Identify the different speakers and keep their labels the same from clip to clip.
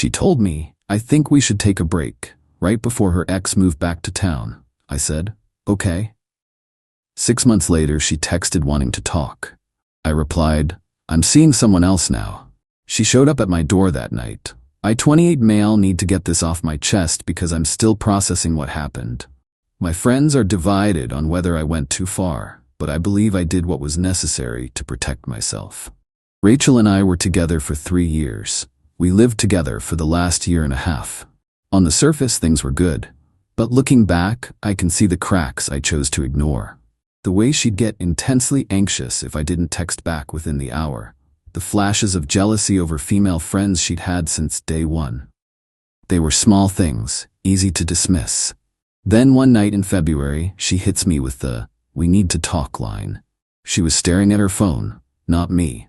Speaker 1: She told me, "I think we should take a break," right before her ex moved back to town. I said, "Okay." 6 months later, she texted wanting to talk. I replied, "I'm seeing someone else now." She showed up at my door that night. "I 28 male need to get this off my chest because I'm still processing what happened. My friends are divided on whether I went too far, but I believe I did what was necessary to protect myself." Rachel and I were together for 3 years. We lived together for the last year and a half. On the surface, things were good. But looking back, I can see the cracks I chose to ignore. The way she'd get intensely anxious if I didn't text back within the hour. The flashes of jealousy over female friends she'd had since day one. They were small things, easy to dismiss. Then one night in February, she hits me with the, "We need to talk" line. She was staring at her phone, not me.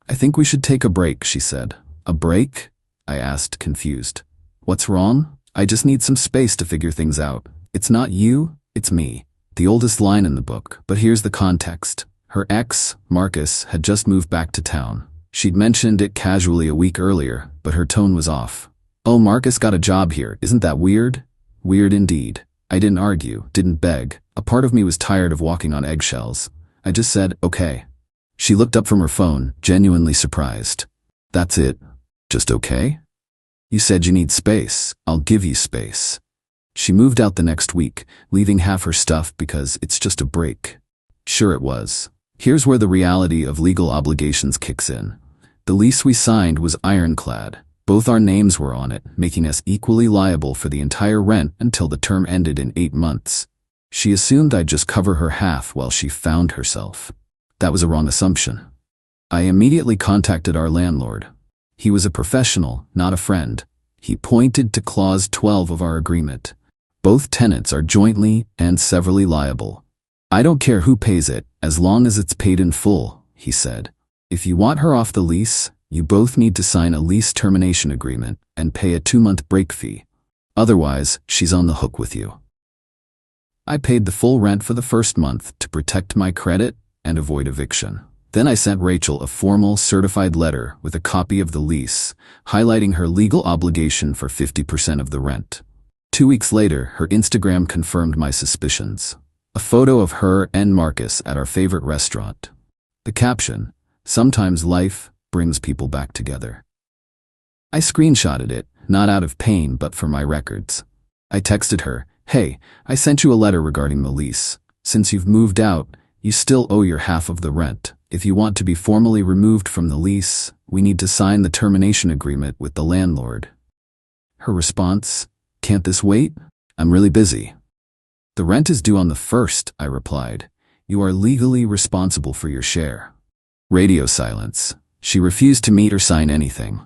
Speaker 1: "I think we should take a break," she said. "A break?" I asked, confused. "What's wrong?" "I just need some space to figure things out. It's not you, it's me." The oldest line in the book, but here's the context. Her ex, Marcus, had just moved back to town. She'd mentioned it casually a week earlier, but her tone was off. "Oh, Marcus got a job here, isn't that weird?" Weird indeed. I didn't argue, didn't beg. A part of me was tired of walking on eggshells. I just said, "Okay." She looked up from her phone, genuinely surprised. "That's it? Just okay? You said you need space. I'll give you space." She moved out the next week, leaving half her stuff because it's just a break. Sure it was. Here's where the reality of legal obligations kicks in. The lease we signed was ironclad. Both our names were on it, making us equally liable for the entire rent until the term ended in 8 months. She assumed I'd just cover her half while she found herself. That was a wrong assumption. I immediately contacted our landlord. He was a professional, not a friend. He pointed to Clause 12 of our agreement. Both tenants are jointly and severally liable. "I don't care who pays it, as long as it's paid in full," he said. "If you want her off the lease, you both need to sign a lease termination agreement and pay a 2-month break fee. Otherwise, she's on the hook with you." I paid the full rent for the first month to protect my credit and avoid eviction. Then I sent Rachel a formal certified letter with a copy of the lease, highlighting her legal obligation for 50% of the rent. 2 weeks later, her Instagram confirmed my suspicions. A photo of her and Marcus at our favorite restaurant. The caption, "Sometimes life brings people back together." I screenshotted it, not out of pain but for my records. I texted her, "Hey, I sent you a letter regarding the lease. Since you've moved out, you still owe your half of the rent. If you want to be formally removed from the lease, we need to sign the termination agreement with the landlord." Her response, "Can't this wait? I'm really busy." "The rent is due on the 1st, I replied. "You are legally responsible for your share." Radio silence. She refused to meet or sign anything.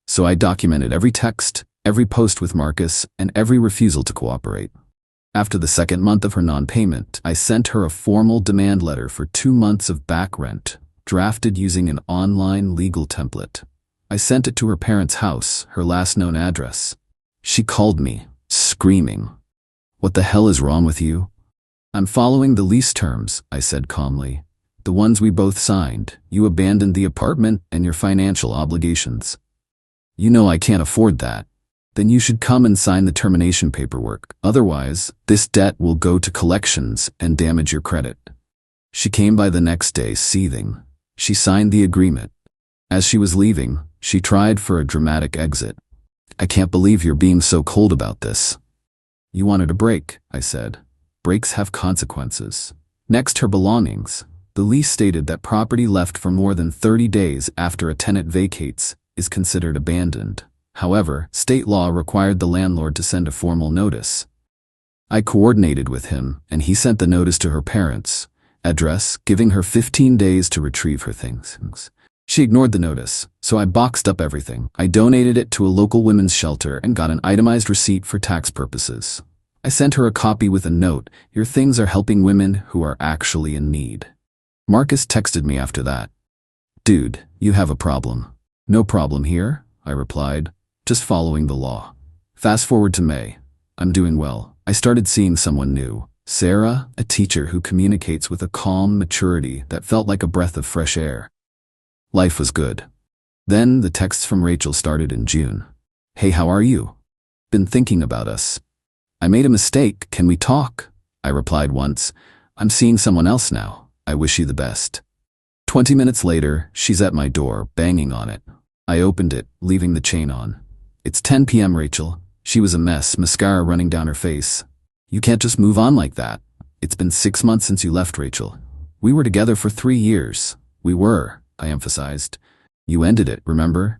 Speaker 1: So I documented every text, every post with Marcus, and every refusal to cooperate. After the 2nd month of her non-payment, I sent her a formal demand letter for 2 months of back rent, drafted using an online legal template. I sent it to her parents' house, her last known address. She called me, screaming, "What the hell is wrong with you?" "I'm following the lease terms," I said calmly. "The ones we both signed. You abandoned the apartment and your financial obligations." "You know I can't afford that." "Then you should come and sign the termination paperwork. Otherwise, this debt will go to collections and damage your credit." She came by the next day, seething. She signed the agreement. As she was leaving, she tried for a dramatic exit. "I can't believe you're being so cold about this." "You wanted a break," I said. "Breaks have consequences." Next, her belongings. The lease stated that property left for more than 30 days after a tenant vacates is considered abandoned. However, state law required the landlord to send a formal notice. I coordinated with him, and he sent the notice to her parents' address, giving her 15 days to retrieve her things. She ignored the notice, so I boxed up everything. I donated it to a local women's shelter and got an itemized receipt for tax purposes. I sent her a copy with a note, "Your things are helping women who are actually in need." Marcus texted me after that. "Dude, you have a problem." "No problem here," I replied, "just following the law." Fast forward to May. I'm doing well. I started seeing someone new. Sarah, a teacher who communicates with a calm maturity that felt like a breath of fresh air. Life was good. Then the texts from Rachel started in June. Hey, how are you? Been thinking about us. I made a mistake. Can we talk? I replied once. I'm seeing someone else now. I wish you the best. 20 minutes later, she's at my door, banging on it. I opened it, leaving the chain on. It's 10 p.m., Rachel. She was a mess, mascara running down her face. You can't just move on like that. It's been 6 months since you left, Rachel. We were together for 3 years. We were, I emphasized. You ended it, remember?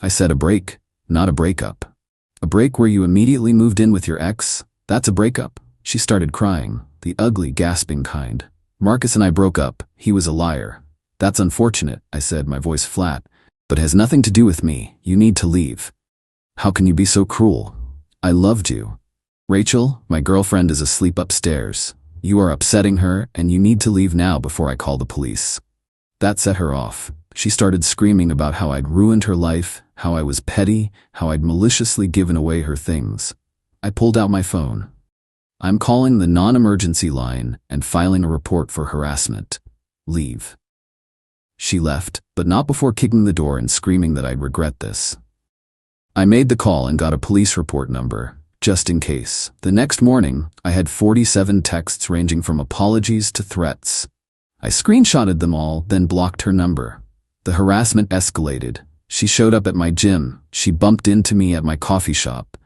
Speaker 1: I said a break, not a breakup. A break where you immediately moved in with your ex? That's a breakup. She started crying, the ugly, gasping kind. Marcus and I broke up. He was a liar. That's unfortunate, I said, my voice flat, but has nothing to do with me. You need to leave. How can you be so cruel? I loved you. Rachel, my girlfriend is asleep upstairs. You are upsetting her, and you need to leave now before I call the police. That set her off. She started screaming about how I'd ruined her life, how I was petty, how I'd maliciously given away her things. I pulled out my phone. I'm calling the non-emergency line and filing a report for harassment. Leave. She left, but not before kicking the door and screaming that I'd regret this. I made the call and got a police report number, just in case. The next morning, I had 47 texts ranging from apologies to threats. I screenshotted them all, then blocked her number. The harassment escalated. She showed up at my gym. She bumped into me at my coffee shop.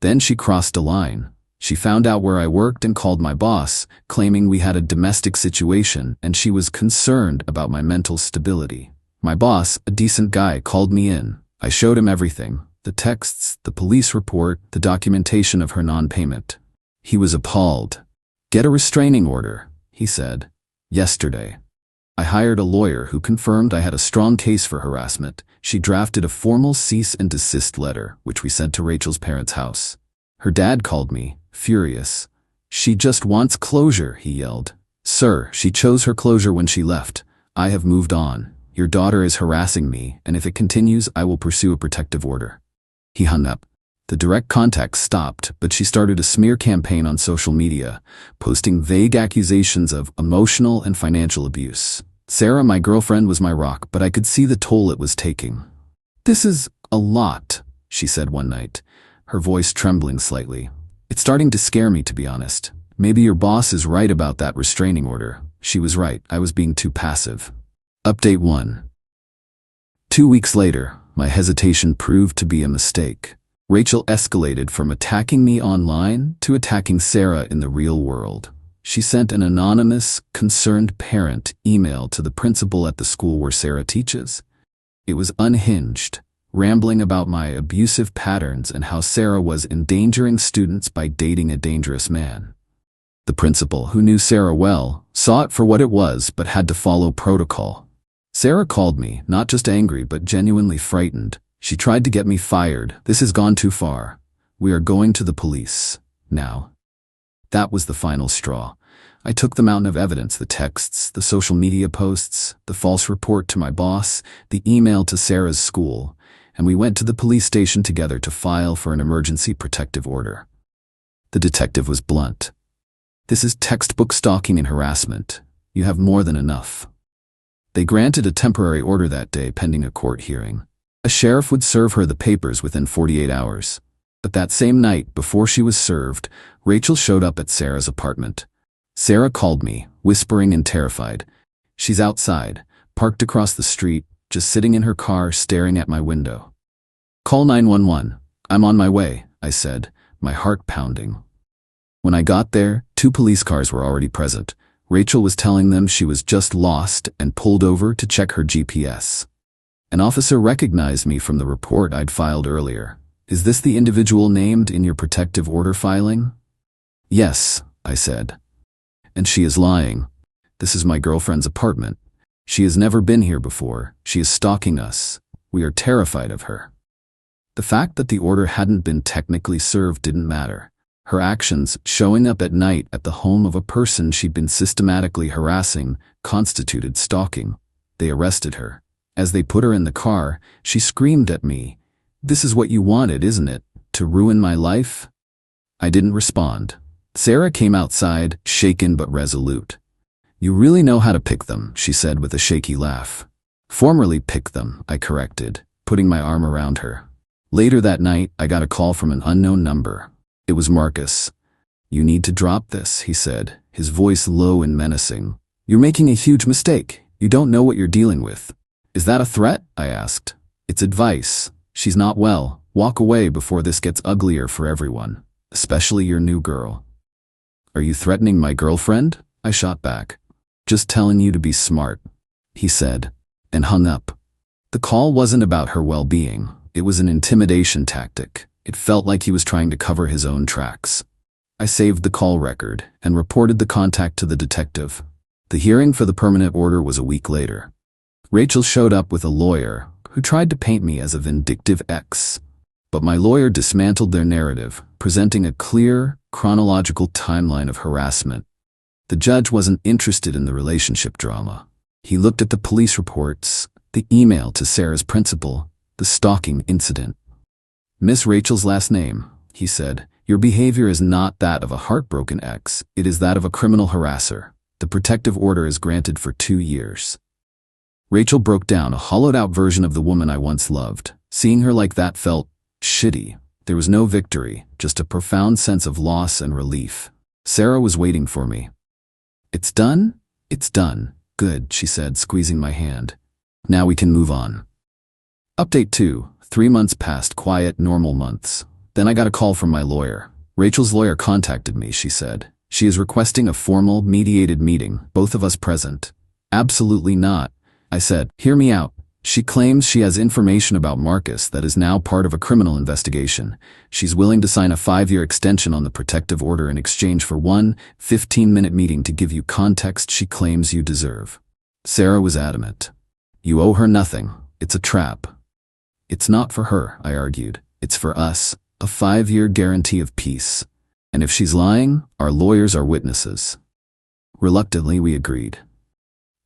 Speaker 1: Then she crossed a line. She found out where I worked and called my boss, claiming we had a domestic situation and she was concerned about my mental stability. My boss, a decent guy, called me in. I showed him everything. The texts, the police report, the documentation of her non-payment. He was appalled. Get a restraining order, he said. Yesterday. I hired a lawyer who confirmed I had a strong case for harassment. She drafted a formal cease and desist letter, which we sent to Rachel's parents' house. Her dad called me, furious. She just wants closure, he yelled. Sir, she chose her closure when she left. I have moved on. Your daughter is harassing me, and if it continues, I will pursue a protective order. He hung up. The direct contact stopped, but she started a smear campaign on social media, posting vague accusations of emotional and financial abuse. Sarah, my girlfriend, was my rock, but I could see the toll it was taking. This is a lot, she said one night, her voice trembling slightly. It's starting to scare me, to be honest. Maybe your boss is right about that restraining order. She was right. I was being too passive. Update 1. 2 weeks later, my hesitation proved to be a mistake. Rachel escalated from attacking me online to attacking Sarah in the real world. She sent an anonymous, concerned parent email to the principal at the school where Sarah teaches. It was unhinged, rambling about my abusive patterns and how Sarah was endangering students by dating a dangerous man. The principal, who knew Sarah well, saw it for what it was but had to follow protocol. Sarah called me, not just angry but genuinely frightened. She tried to get me fired. This has gone too far. We are going to the police. Now. That was the final straw. I took the mountain of evidence, the texts, the social media posts, the false report to my boss, the email to Sarah's school, and we went to the police station together to file for an emergency protective order. The detective was blunt. This is textbook stalking and harassment. You have more than enough. They granted a temporary order that day pending a court hearing. A sheriff would serve her the papers within 48 hours. But that same night, before she was served, Rachel showed up at Sarah's apartment. Sarah called me, whispering and terrified. She's outside, parked across the street, just sitting in her car staring at my window. Call 911. I'm on my way, I said, my heart pounding. When I got there, 2 police cars were already present. Rachel was telling them she was just lost and pulled over to check her GPS. An officer recognized me from the report I'd filed earlier. Is this the individual named in your protective order filing? Yes, I said. And she is lying. This is my girlfriend's apartment. She has never been here before. She is stalking us. We are terrified of her. The fact that the order hadn't been technically served didn't matter. Her actions, showing up at night at the home of a person she'd been systematically harassing, constituted stalking. They arrested her. As they put her in the car, she screamed at me, "This is what you wanted, isn't it? To ruin my life?" I didn't respond. Sarah came outside, shaken but resolute. "You really know how to pick them," she said with a shaky laugh. "Formerly pick them," I corrected, putting my arm around her. Later that night, I got a call from an unknown number. It was Marcus. "You need to drop this," he said, his voice low and menacing. "You're making a huge mistake. You don't know what you're dealing with." "Is that a threat?" I asked. "It's advice. She's not well. Walk away before this gets uglier for everyone, especially your new girl." "Are you threatening my girlfriend?" I shot back. "Just telling you to be smart," he said, and hung up. The call wasn't about her well-being. It was an intimidation tactic. It felt like he was trying to cover his own tracks. I saved the call record and reported the contact to the detective. The hearing for the permanent order was a week later. Rachel showed up with a lawyer who tried to paint me as a vindictive ex. But my lawyer dismantled their narrative, presenting a clear, chronological timeline of harassment. The judge wasn't interested in the relationship drama. He looked at the police reports, the email to Sarah's principal, the stalking incident. "Miss Rachel's last name," he said. "Your behavior is not that of a heartbroken ex, it is that of a criminal harasser. The protective order is granted for 2 years." Rachel broke down, a hollowed-out version of the woman I once loved. Seeing her like that felt shitty. There was no victory, just a profound sense of loss and relief. Sarah was waiting for me. "It's done? It's done. Good," she said, squeezing my hand. "Now we can move on." Update 2. 3 months passed, quiet, normal months. Then I got a call from my lawyer. "Rachel's lawyer contacted me," she said. "She is requesting a formal, mediated meeting, both of us present." "Absolutely not," I said. "Hear me out. She claims she has information about Marcus that is now part of a criminal investigation. She's willing to sign a 5-year extension on the protective order in exchange for one 15-minute meeting to give you context she claims you deserve." Sarah was adamant. "You owe her nothing. It's a trap." "It's not for her," I argued. "It's for us. A 5-year guarantee of peace. And if she's lying, our lawyers are witnesses." Reluctantly, we agreed.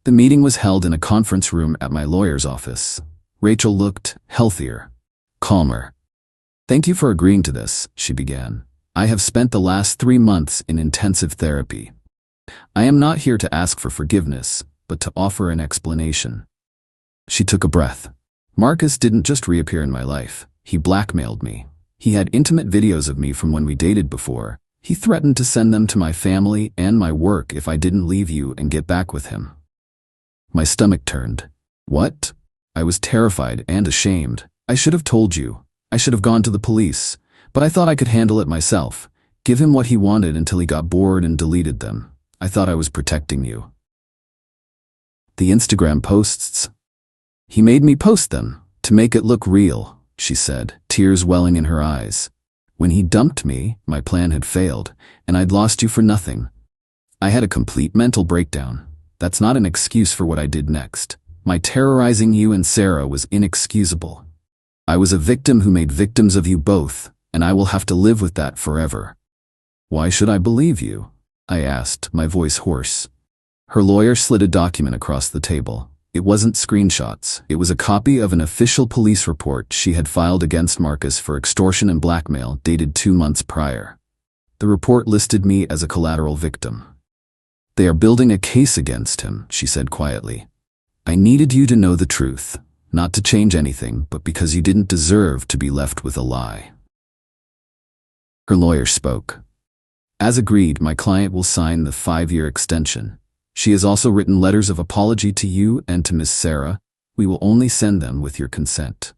Speaker 1: The meeting was held in a conference room at my lawyer's office. Rachel looked healthier, calmer. "Thank you for agreeing to this," she began. "I have spent the last 3 months in intensive therapy. I am not here to ask for forgiveness, but to offer an explanation." She took a breath. "Marcus didn't just reappear in my life. He blackmailed me. He had intimate videos of me from when we dated before. He threatened to send them to my family and my work if I didn't leave you and get back with him." My stomach turned. "What?" I was terrified and ashamed. "I should have told you. I should have gone to the police. But I thought I could handle it myself. Give him what he wanted until he got bored and deleted them. I thought I was protecting you." "The Instagram posts?" "He made me post them, to make it look real," she said, tears welling in her eyes. "When he dumped me, my plan had failed, and I'd lost you for nothing." I had a complete mental breakdown. That's not an excuse for what I did next. My terrorizing you and Sarah was inexcusable. I was a victim who made victims of you both, and I will have to live with that forever. "Why should I believe you?" I asked, my voice hoarse. Her lawyer slid a document across the table. It wasn't screenshots. It was a copy of an official police report she had filed against Marcus for extortion and blackmail dated 2 months prior. The report listed me as a collateral victim. "They are building a case against him," she said quietly. "I needed you to know the truth, not to change anything, but because you didn't deserve to be left with a lie." Her lawyer spoke. "As agreed, my client will sign the 5-year extension. She has also written letters of apology to you and to Miss Sarah. We will only send them with your consent."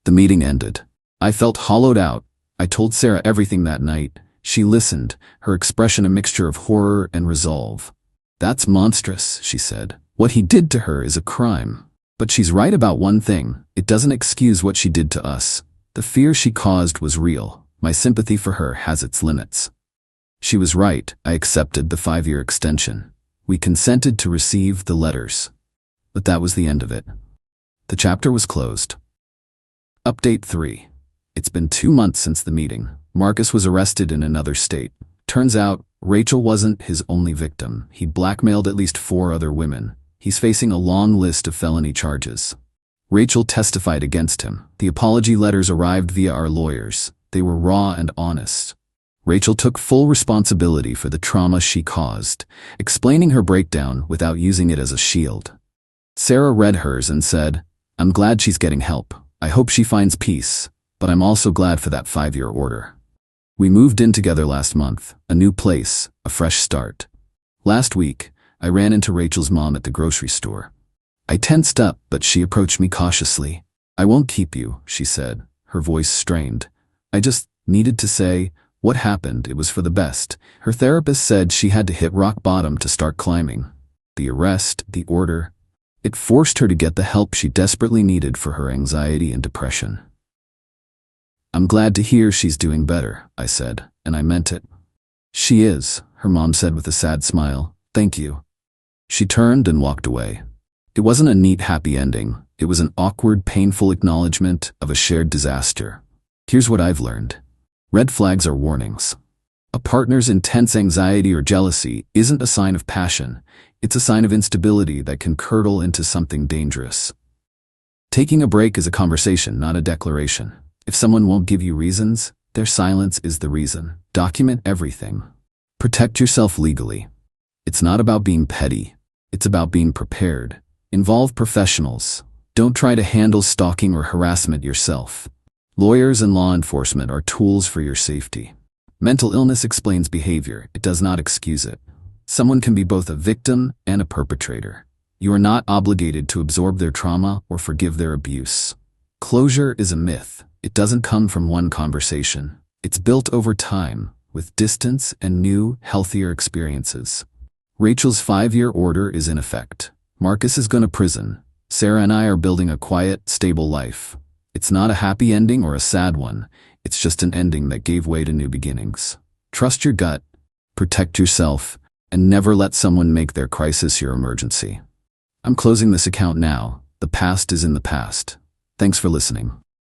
Speaker 1: The meeting ended. I felt hollowed out. I told Sarah everything that night. She listened, her expression a mixture of horror and resolve. "That's monstrous," she said. "What he did to her is a crime. But she's right about one thing. It doesn't excuse what she did to us. The fear she caused was real. My sympathy for her has its limits." She was right. I accepted the 5-year extension. We consented to receive the letters. But that was the end of it. The chapter was closed. Update 3. It's been 2 months since the meeting. Marcus was arrested in another state. Turns out, Rachel wasn't his only victim. He blackmailed at least 4 other women. He's facing a long list of felony charges. Rachel testified against him. The apology letters arrived via our lawyers. They were raw and honest. Rachel took full responsibility for the trauma she caused, explaining her breakdown without using it as a shield. Sarah read hers and said, "I'm glad she's getting help. I hope she finds peace. but I'm also glad for that 5-year order. We moved in together last month, a new place, a fresh start. Last week, I ran into Rachel's mom at the grocery store. I tensed up, but she approached me cautiously. "I won't keep you," she said, her voice strained. "I just needed to say what happened. It was for the best." Her therapist said she had to hit rock bottom to start climbing. The arrest, the order, it forced her to get the help she desperately needed for her anxiety and depression. "I'm glad to hear she's doing better," I said, and I meant it. "She is," her mom said with a sad smile. "Thank you." She turned and walked away. It wasn't a neat, happy ending. It was an awkward, painful acknowledgement of a shared disaster. Here's what I've learned. Red flags are warnings. A partner's intense anxiety or jealousy isn't a sign of passion. It's a sign of instability that can curdle into something dangerous. Taking a break is a conversation, not a declaration. If someone won't give you reasons, their silence is the reason. Document everything. Protect yourself legally. It's not about being petty. It's about being prepared. Involve professionals. Don't try to handle stalking or harassment yourself. Lawyers and law enforcement are tools for your safety. Mental illness explains behavior. It does not excuse it. Someone can be both a victim and a perpetrator. You are not obligated to absorb their trauma or forgive their abuse. Closure is a myth. It doesn't come from one conversation. It's built over time, with distance and new, healthier experiences. Rachel's 5-year order is in effect. Marcus is going to prison. Sarah and I are building a quiet, stable life. It's not a happy ending or a sad one. It's just an ending that gave way to new beginnings. Trust your gut, protect yourself, and never let someone make their crisis your emergency. I'm closing this account now. The past is in the past. Thanks for listening.